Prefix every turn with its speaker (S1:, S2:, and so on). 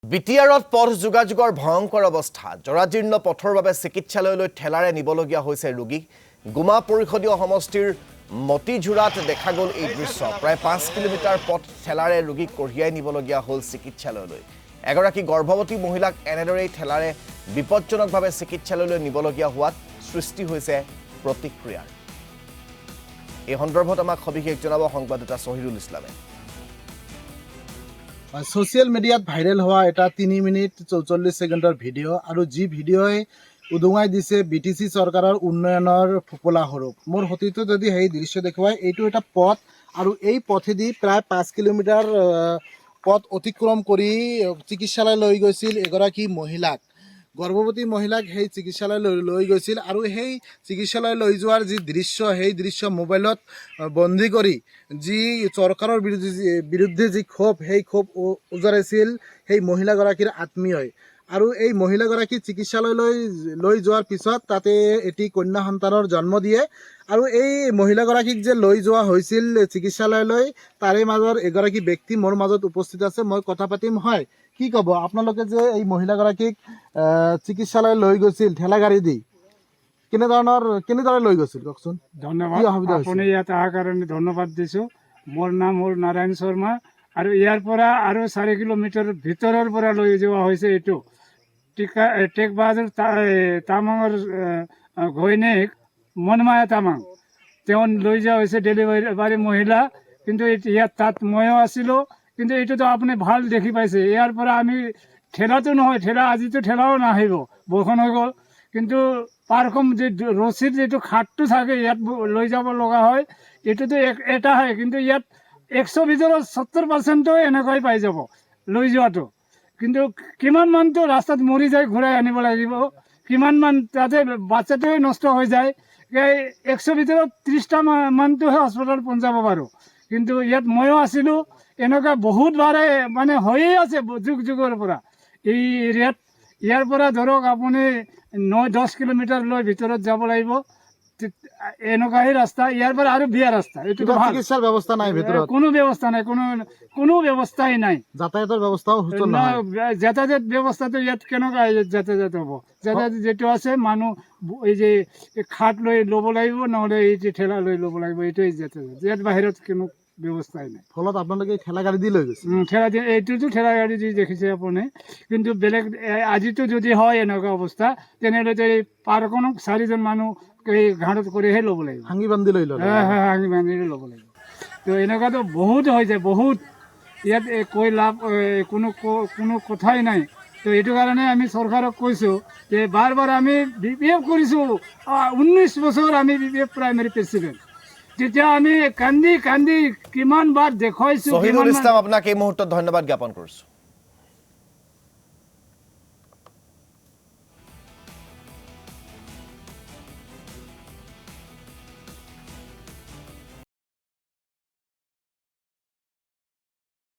S1: বিটিআৰত পথ যোগাযোগৰ ভয়ংকৰ অৱস্থা জৰাজীৰ্ণ পথৰ বাবে চিকিৎসালয়লৈ ঠেলাৰে নিবলগীয়া হৈছে ৰোগী গুমা পৰিষদীয় সমষ্টিৰ মতিঝুৰাত দেখা গ'ল এই দৃশ্য প্ৰায় 5 কিলোমিটাৰ পথ ঠেলাৰে ৰোগীক কঢ়িয়াই নিবলগীয়া হ'ল চিকিৎসালয়লৈ এগৰাকী গৰ্ভৱতী মহিলাক এনেদৰেই ঠেলাৰে বিপজ্জনকভাৱে চিকিৎসালয়লৈ নিবলগীয়া হোৱাত সৃষ্টি হৈছে প্ৰতিক্ৰিয়াৰ এই সন্দৰ্ভত আমাক সবিশেষ জনাব সংবাদদাতা সহিৰুল ইছলামে
S2: সোশ্যাল মিডিয়াত ভাইৰেল হোৱা এটা 3 মিনিট 44 ছেকেণ্ডৰ ভিডিঅ' আৰু যি ভিডিঅ'ই উদঙাই দিছে বিটিসি চৰকাৰৰ উন্নয়নৰ ফুপলা স্বৰূপ মোৰ হতিটো যদি সেই দৃশ্য দেখুৱাই এইটো এটা পথ আৰু এই পথেদি প্ৰায় 5 কিলোমিটাৰ পথ অতিক্ৰম কৰি চিকিৎসালয় লৈ গৈছিল এগৰাকী মহিলাক গৰ্ভৱতী মহিলাক সেই চিকিৎসালয় লৈ গৈছিল আৰু সেই চিকিৎসালয় লৈ যোৱাৰ যি দৃশ্য সেই দৃশ্য মোবাইলত বন্দী কৰি যি চৰকাৰৰ বিৰুদ্ধে যি ক্ষোভ সেই ক্ষোভ উজাৰিছিল সেই মহিলাগৰাকীৰ আত্মীয়ই আৰু এই মহিলাগৰাকী চিকিৎসালয়লৈ লৈ যোৱাৰ পিছত তাতে এটি কন্যা সন্তানৰ জন্ম দিয়ে আৰু এই মহিলাগৰাকীক যে লৈ যোৱা হৈছিল চিকিৎসালয়লৈ তাৰে মাজৰ এগৰাকী ব্যক্তি মোৰ মাজত উপস্থিত আছে মই কথা পাতিম হয় কি ক'ব আপোনালোকে যে এই মহিলাগৰাকীক চিকিৎসালয় লৈ গৈছিল ঠেলা গাড়ী দি কেনেদৰে লৈ গৈছিল কওকচোন
S3: ধন্যবাদ আপুনি ইয়াত অহাৰ কাৰণে ধন্যবাদ দিছোঁ মোৰ নাম হ'ল নাৰায়ণ শৰ্মা আৰু ইয়াৰ পৰা আৰু 4 কিলোমিটাৰ ভিতৰৰ পৰা লৈ যোৱা হৈছে এইটো টেক বাহাদুৰ তামাঙৰ ঘৈণীয়েক মনমায়া তামাং তেওঁ লৈ যোৱা হৈছে ডেলিভাৰী মহিলা কিন্তু ইয়াত তাত ময়ো আছিলোঁ কিন্তু এইটোতো আপুনি ভাল দেখি পাইছে ইয়াৰ পৰা আমি ঠেলাটো নহয় ঠেলা আজিতো ঠেলাও নাহিব বৰষুণ হৈ গ'ল কিন্তু পাৰকম যে ৰছীৰ যিটো খাটটো থাকে ইয়াত লৈ যাব লগা হয় এইটোতো এটা হয় কিন্তু ইয়াত 100 ভিতৰত 70% এনেকুৱাই পাই যাব লৈ যোৱাটো কিন্তু কিমান মানটো ৰাস্তাত মৰি যায় ঘূৰাই আনিব লাগিব কিমান মান তাতে বাচ্চাটোৱে নষ্ট হৈ যায় 100 ভিতৰত 30টা মানটোহে হস্পিটেল পঞ্চাব পাৰোঁ কিন্তু ইয়াত ময়ো আছিলোঁ এনেকুৱা বহুত বাৰে মানে হৈয়ে আছে যুগৰ পৰা এই এৰিয়াত ইয়াৰ পৰা ধৰক আপুনি 9-10 কিলোমিটাৰলৈ ভিতৰত যাব লাগিব এনেকুৱাই ৰাস্তা ইয়াৰ পৰা আৰু বিয়া ৰাস্তা এইটো
S2: চিকিৎসাৰ ব্যৱস্থা নাই ভিতৰত
S3: কোনো ব্যৱস্থা নাই কোনো ব্যৱস্থাই নাই
S2: যাতায়াতৰ ব্যৱস্থাও সুচল নহয়
S3: যাতায়াত ব্যৱস্থাটো ইয়াত কেনেকুৱা যাতায়াত হ'ব যাতায়াত যেটো আছে মানুহ এই যে খাট লৈ ল'ব লাগিব নহ'লে এই যে ঠেলা লৈ ল'ব লাগিব এইটোৱেই যাতায়াত ইয়াত বাহিৰত কোনো ব্যৱস্থাই নাই
S2: ফলত আপোনালোকে ঠেলা গাড়ী দি লৈ গৈছে
S3: ঠেলা দি এইটোতো ঠেলা গাড়ী দি দেখিছে আপুনি কিন্তু বেলেগ আজিতো যদি হয় এনেকুৱা অৱস্থা তেনেহ'লে এই পাৰখনক 4জন মানুহ এই ঘাটত কৰিহে ল'ব লাগিব
S2: ভাঙি বান্ধি লৈ ল'ব
S3: ভাঙি বান্ধি ল'ব লাগিব তো এনেকুৱাতো বহুত হৈ যায় বহুত ইয়াত কৈ লাভ কোনো কথাই নাই তো এইটো কাৰণে আমি চৰকাৰক কৈছোঁ যে বাৰ আমি BPF কৰিছোঁ 19 বছৰ আমি BPF প্ৰাইমেৰী প্ৰেচিডেণ্ট তেতিয়া আমি কান্দি কিমান বাৰ দেখুৱাইছোঁ
S1: সহিৰুল ইছলাম আপোনাক এই মুহূৰ্তত ধন্যবাদ জ্ঞাপন কৰিছোঁ